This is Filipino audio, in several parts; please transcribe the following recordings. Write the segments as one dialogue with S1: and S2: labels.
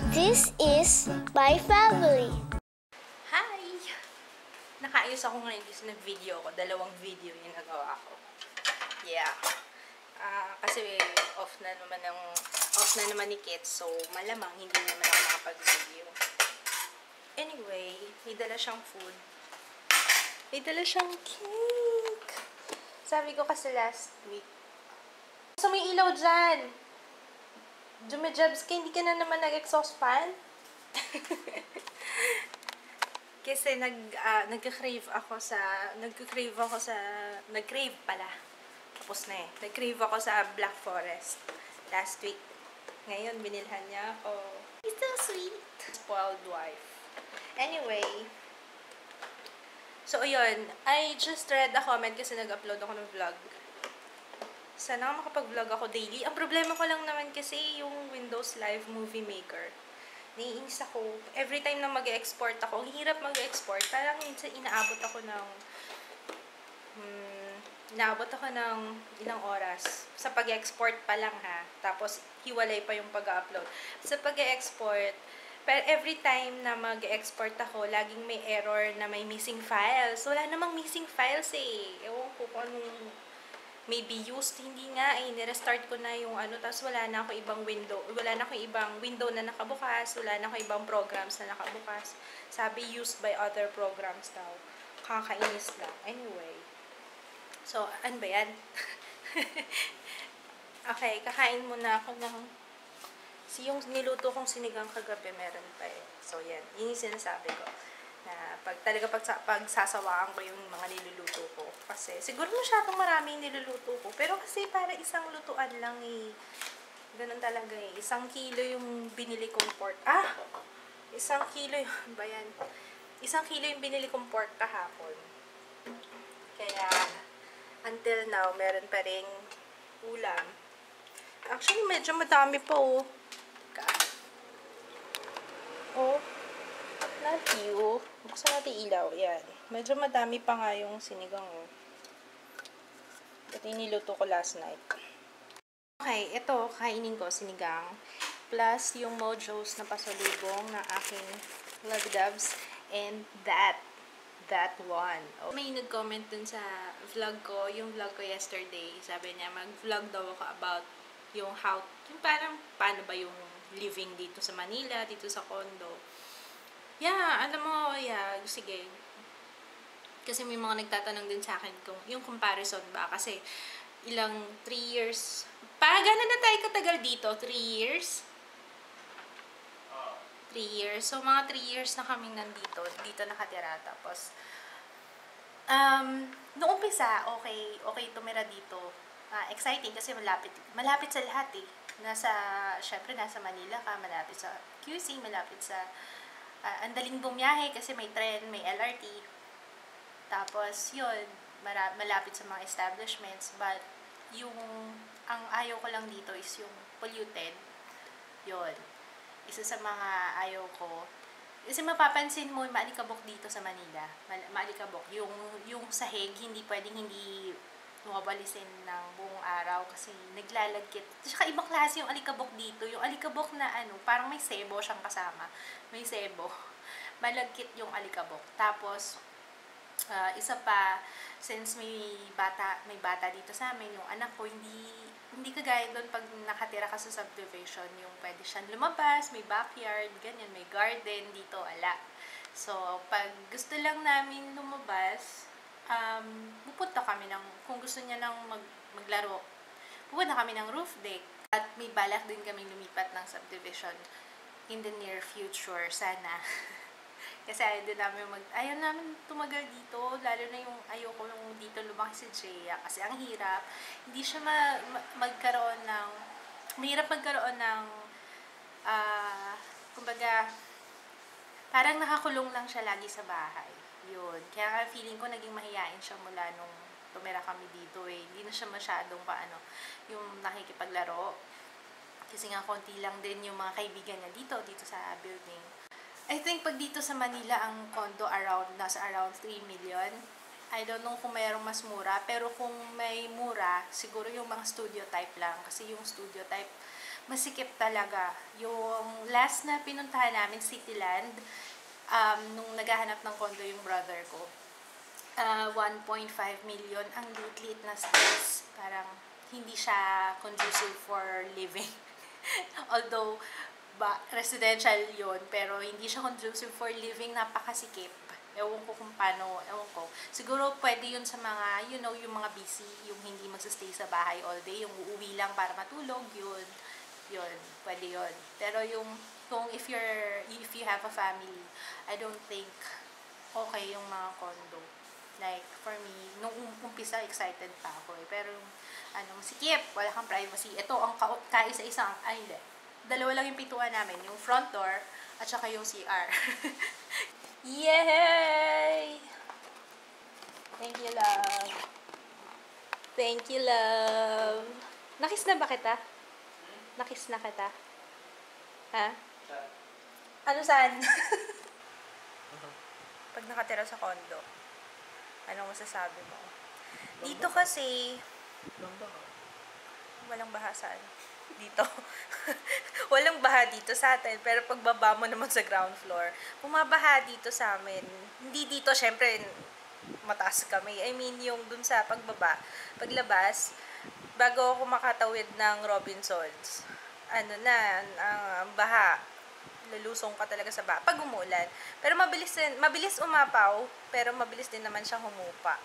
S1: This is my family.
S2: Hi! Nakaayos ako ngayon kasi nag-video ko. Dalawang video yung nagawa ko. Yeah. Kasi off na naman ni Kit. So, malamang hindi naman ako makapag-video. Anyway, may dala siyang food. May dala siyang cake. Sabi ko kasi last week. So, may ilaw dyan. Jumejabs ka, hindi ka na naman nag-exhaust fan? Kasi nag-crave ako sa Black Forest last week. Ngayon, binilhan niya ako. It's so sweet. Spoiled wife. Anyway, so ayun, I just read a comment kasi nag-upload ako ng vlog. Sana makapag-vlog ako daily. Ang problema ko lang naman kasi yung Windows Live Movie Maker. Naiinis ako. Every time na mag-export ako, ang hirap mag-export. Parang minsan inaabot ako ng ilang oras. Sa pag-export pa lang ha. Tapos, hiwalay pa yung pag-upload. Sa pag-export, pero every time na mag-export ako, laging may error na may missing files. Wala namang missing files eh. Ewan ko kung anong maybe used, hindi nga nirestart ko na yung tapos wala na ako ibang window na nakabukas, wala na ako ibang programs na nakabukas. Sabi used by other programs daw. Kakainis lang. Anyway. So, ano ba yan? Okay, kakain muna ako ng yung niluto kong sinigang kagabi, meron pa eh. So, yan. Yun yung sinasabi ko. Na pagsasawaan ko yung mga niluluto ko. Kasi siguro masyadong marami yung niluluto ko. Pero kasi para isang lutuan lang eh. Ganun talaga eh. 1 kilo yung binili kong pork. 1 kilo yung, ba yan? 1 kilo yung binili kong pork kahapon. Kaya, until now, meron pa ring ulam. Actually, medyo madami pa oh. Oh. Not you. Buksan natin ilaw. Yan. Medyo madami pa nga yung sinigang. Oh. Ito yung niluto ko last night. Okay, ito. Kainin ko sinigang. Plus yung Mojo's na pasalubong na aking love doves. And that one. Oh. May nag-comment dun sa vlog ko. Yung vlog ko yesterday. Sabi niya, mag-vlog daw ako about yung parang paano ba yung living dito sa Manila, dito sa condo. Yeah, alam mo, yeah, sige. Kasi may mga nagtatanong din sa akin kung yung comparison ba. Kasi 3 years. Gano'n na tayo katagal dito? 3 years? 3 years. So, mga 3 years na kaming nandito. Dito nakatira. Tapos, noong umpisa, okay tumira dito. Exciting kasi malapit sa lahat eh. Syempre, nasa Manila ka, malapit sa QC, malapit sa ang daling bumiyahe kasi may tren, may LRT. Tapos, yun, malapit sa mga establishments. But, ang ayaw ko lang dito is yung polluted. Yun. Isa sa mga ayaw ko. Kasi mapapansin mo, maalikabok dito sa Manila. Maalikabok. Yung sahig, hindi pwedeng hindi mawabalisin ng buong araw kasi naglalagkit. Tsaka ibang klase yung alikabok dito. Yung alikabok na parang may sebo siyang kasama. May sebo. Malagkit yung alikabok. Tapos, isa pa, since may bata dito sa amin, yung anak ko, hindi kagaya doon pag nakatira ka sa subdivision, yung pwede siyang lumabas, may backyard, ganyan, may garden, dito, ala. So, pag gusto lang namin lumabas, pupunta kami kung gusto niya lang maglaro, pupunta kami ng roof deck. At may balak din kami lumipat ng subdivision in the near future, sana. Kasi ayaw namin tumagal dito, lalo na yung ayoko nung dito lumaki si Jaya. Kasi ang hirap, hindi siya mahirap magkaroon ng, kumbaga, parang nakakulong lang siya lagi sa bahay. Yun. Kaya feeling ko naging mahiyain siya mula nung tumira kami dito eh. Hindi na siya masyadong yung nakikipaglaro. Kasi nga konti lang din yung mga kaibigan niya dito sa building. I think pag dito sa Manila ang condo nasa around 3 million. I don't know kung mayroong mas mura, pero kung may mura, siguro yung mga studio type lang. Kasi yung studio type, masikip talaga. Yung last na pinuntahan namin, Cityland, nung naghahanap ng condo yung brother ko, 1.5 million, ang liit-liit na space. Parang hindi siya conducive for living. Although, residential yon, pero hindi siya conducive for living, napakasikip. Ewan ko kung paano, ewan ko. Siguro pwede yun sa mga, you know, yung mga busy, yung hindi magsastay sa bahay all day, yung uuwi lang para matulog, yun, pwede yun. Pero yung, kung if you have a family, I don't think okay yung mga condo. Like, for me, nung umpisa, excited pa ako eh. Pero, sikip, wala kang privacy. Ito, ang kaisa-isang, hindi. Dalawa lang yung pintuan namin, yung front door, at saka yung CR. Yay! Thank you, love. Thank you, love. Nakis na ba kita? Nakis na kita? Ha? Ano saan? Pag nakatira sa condo, anong masasabi mo? Dito kasi, walang baha saan? Dito. Walang baha dito sa atin, pero pagbaba mo naman sa ground floor, bumabaha dito sa amin. Hindi dito, syempre, mataas kami. I mean, yung dun sa paglabas, bago ako makatawid ng Robinsons, ang baha, lalusong ka talaga sa baha pag umulan. Pero mabilis umapaw, pero mabilis din naman siyang humupa.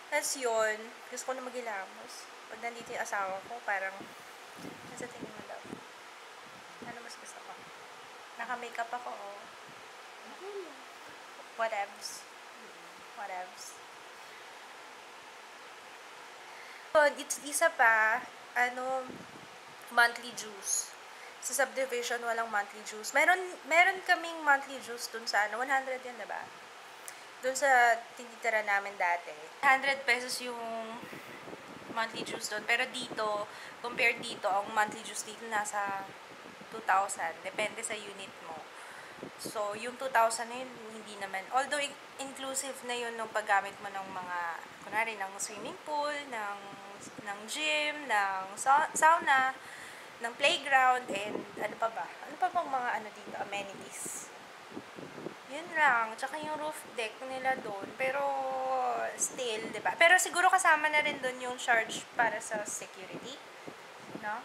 S2: Tapos yun, gusto ko na maghilamos. Pag nandito yung asawa ko, parang, sa tingin mo, love? Ano mas gusto ko? Naka-makeup ako, oh. Whatevs. Isa pa, monthly juice. Sa subdivision, walang monthly juice. Meron kaming monthly juice dun sa 100 yan, diba? Dun sa tinitira namin dati. 100 pesos yung monthly juice doon. Pero dito, compared dito, ang monthly juice dito nasa 2,000. Depende sa unit mo. So, yung 2,000 na yun, hindi naman. Although, inclusive na yun nung paggamit mo ng mga, kunwari, ng swimming pool, ng gym, ng sauna, ng playground, and ano pa ba? Ano pa bang mga dito, amenities? Yun lang. Tsaka yung roof deck nila doon. Pero, still, diba? Pero siguro kasama na rin doon yung charge para sa security. No?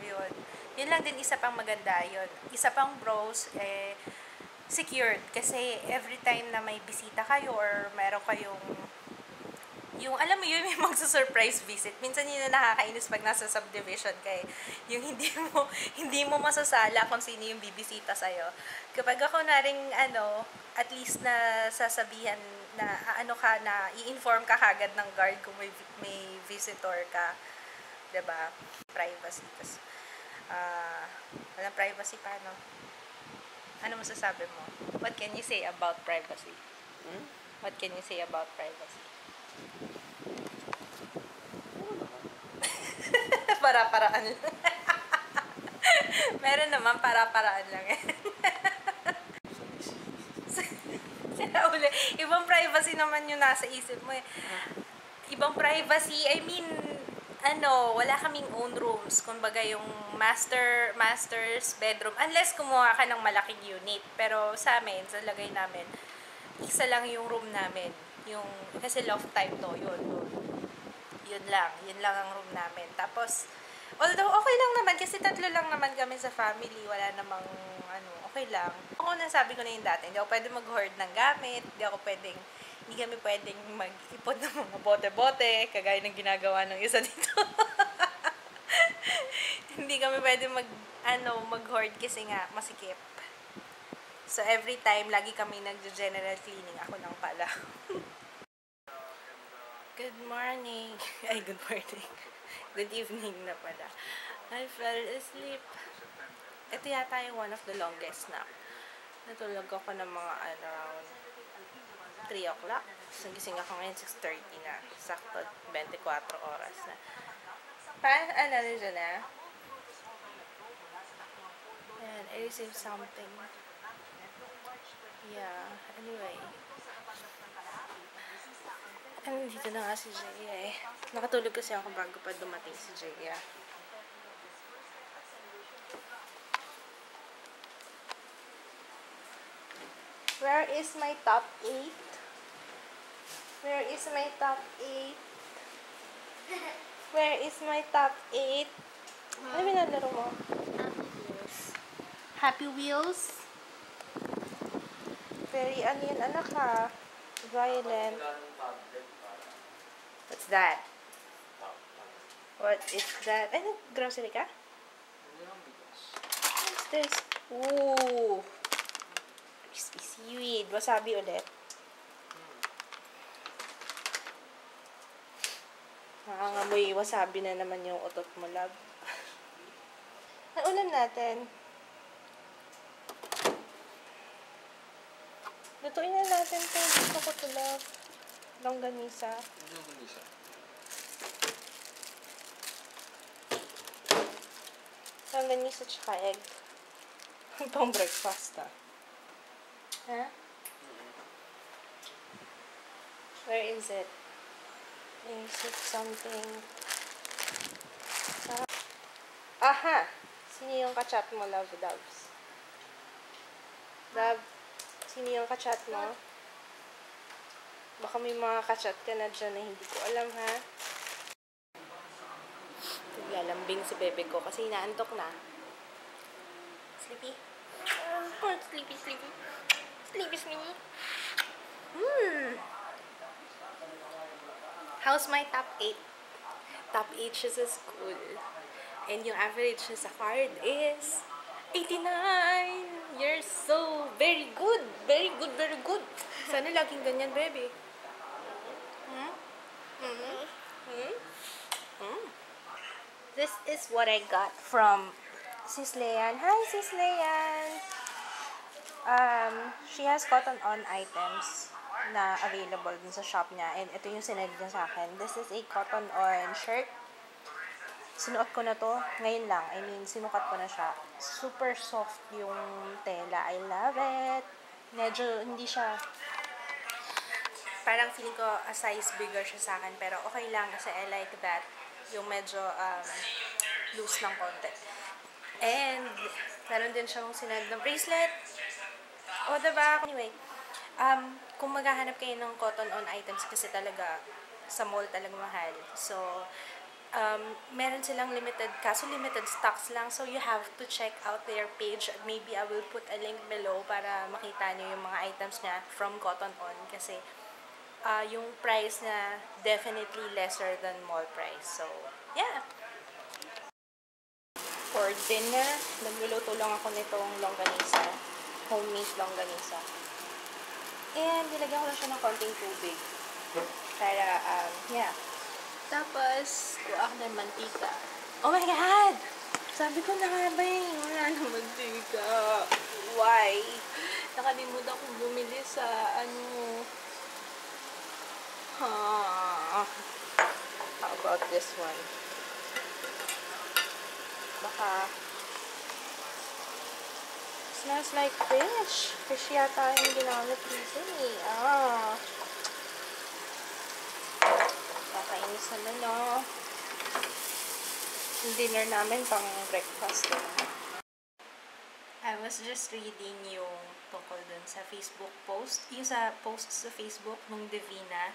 S2: Ayun. Yun lang din, isa pang maganda yun. Isa pang pros, secured. Kasi every time na may bisita kayo or meron kayong alam mo yun, may magsa-surprise visit. Minsan yun na nakakainis pag nasa subdivision kay yung hindi mo masasala kung sino yung bibisita sa'yo. Kapag ako na rin, at least na sasabihan na, i-inform ka kagad ng guard kung may visitor ka. Diba? Privacy. Tas, walang privacy pa, no? Ano masasabi mo? What can you say about privacy? What can you say about privacy? Para-paraan lang. Meron naman, para-paraan lang eh. Sira uli. Ibang privacy naman yung nasa isip mo eh. Ibang privacy, I mean, wala kaming own rooms. Kumbaga yung master's bedroom. Unless kumuha ka ng malaking unit. Pero sa amin, sa lagay namin, isa lang yung room namin. Kasi loft type to, yun lang ang room namin. Tapos, although okay lang naman, kasi 3 lang naman kami sa family, wala namang, okay lang. Ako nasabi ko na yung dati, hindi ako pwedeng mag-hoard ng gamit, hindi kami pwedeng mag-ipon ng mga bote-bote, kagaya ng ginagawa ng isa dito. Hindi kami pwedeng mag-hoard kasi nga, masikip. So, every time, lagi kami nag-general cleaning. Ako lang pala. Good morning. Ay, good morning. Good evening na pala. I fell asleep. Ito yata yung one of the longest nap. Natulog ako ng mga around 3 o'clock. So, gising ako ngayon 6:30 na. Sakto 24 oras na. Nandiyan na? And I received something. Yeah, anyway. Nandito na nga si Jaya eh. Nakatulog kasi ako bago pa dumating si Jaya. Where is my top 8? Where is my top 8? Where is my top 8? Ano binalaro mo? Happy Wheels? Very, ano yun, anak ha? Violent. What's that? What is that? Ay, grocery ka? What's this? Ooh! Crispy seaweed. Wasabi ulit. Nakakamoy wasabi na naman yung utot mo, love. Ang ulam natin. Lutuin na natin ito. Gusto ko ito, love. Longganisa.
S3: Longganisa.
S2: Longganisa tsaka egg. Pang breakfast, ah. Huh? Where is it? Is it something? Aha! Sino yung kachat mo, love, doves? Love, sino yung kachat mo? Baka may mga kachat ka na dyan na hindi ko alam, ha? Lalambing si bebe ko kasi inaantok na. Sleepy? Oh, sleepy, sleepy. Sleepy, sleepy. How's my top 8? Top 8 siya sa school. And yung average siya sa card is 89! You're so very good! Very good, very good! Sana laging ganyan, baby. This is what I got from Sis Leanne. Hi, Sis Leanne! She has cotton on items na available dun sa shop niya. And ito yung sinend niya sa akin. This is a cotton on shirt. Sinuot ko na to ngayon lang. I mean, sinukat ko na siya. Super soft yung tela. I love it. Medyo hindi siya... Parang feeling ko a size bigger siya sa akin. Pero okay lang kasi I like that. Yung medyo loose ng konti. And meron din siyang sinend ng bracelet. O, diba? Anyway, kung maghahanap kayo ng cotton on items kasi talaga sa mall talaga mahal. So, meron silang limited, kaso limited stocks lang. So, you have to check out their page. Maybe I will put a link below para makita nyo yung mga items na from Cotton On. Kasi, yung price na definitely lesser than mall price. So, yeah. For dinner, nagluluto lang ako nitong longganisa. Homemade longganisa. And, nilagyan ko lang siya ng konting tubig. Para, yeah. Tapos, kuha ako ng mantika. Oh my God! Sabi ko na nga ba wala na mantika. Why? Nakalimutan kong bumili sa, How about this one? Baka, smells like fish. Fish yata yung ginamit dito eh. Kakainis naman, no? Yung dinner namin pang breakfast. I was just reading yung tungkol dun sa Facebook post. Yung sa post sa Facebook nung Divina.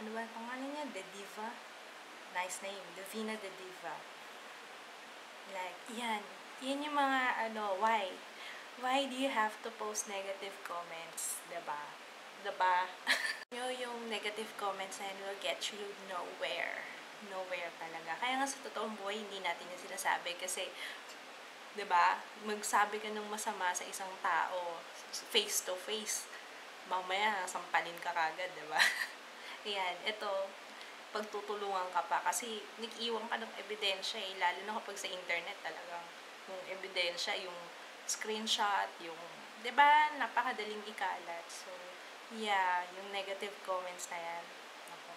S2: Ano ba ang pangalan niya? The Diva? Nice name. Divina the Diva. Like, yan. Yan yung mga, why? Why do you have to post negative comments? Diba? Yung negative comments na yun will get you nowhere. Nowhere talaga. Kaya nga sa totoong buhay, hindi natin yung sinasabi. Kasi, diba, magsabi ka ng masama sa isang tao, face to face, mamaya, sampalin ka kagad, diba? Ayan, ito, pagtutulungan ka pa. Kasi, nag-iwan ka ng ebidensya eh. Lalo na kapag sa internet talagang, yung ebidensya, yung screenshot, yung, diba, napakadaling ikalat. So, yeah, yung negative comments na yan. Ako.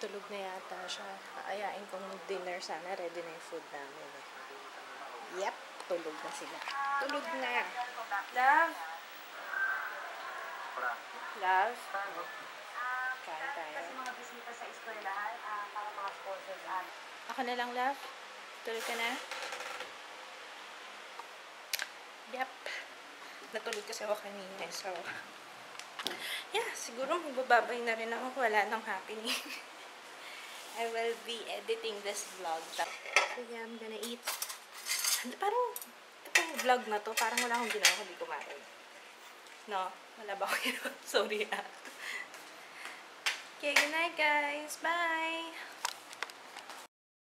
S2: Tulog na yata siya. Aayain kong dinner sana. Ready na yung food namin. Yep, tulog na sila. Tulog na. Love? Love? Kain tayo.
S3: Kasi mga bisita sa eskwelahan, para mga sponsors at
S2: Ako na lang, love. Tulog ka na? Yep. Natulog kasi ako kanina. So, yeah, siguro magbababay na rin ako. Wala nang happening. I will be editing this vlog. So, yeah, I'm gonna eat. Parang, itong vlog na to, parang wala akong ginawa kundi kumain. No? Wala ba akong ginawa? Sorry ah. Okay, good night guys. Bye!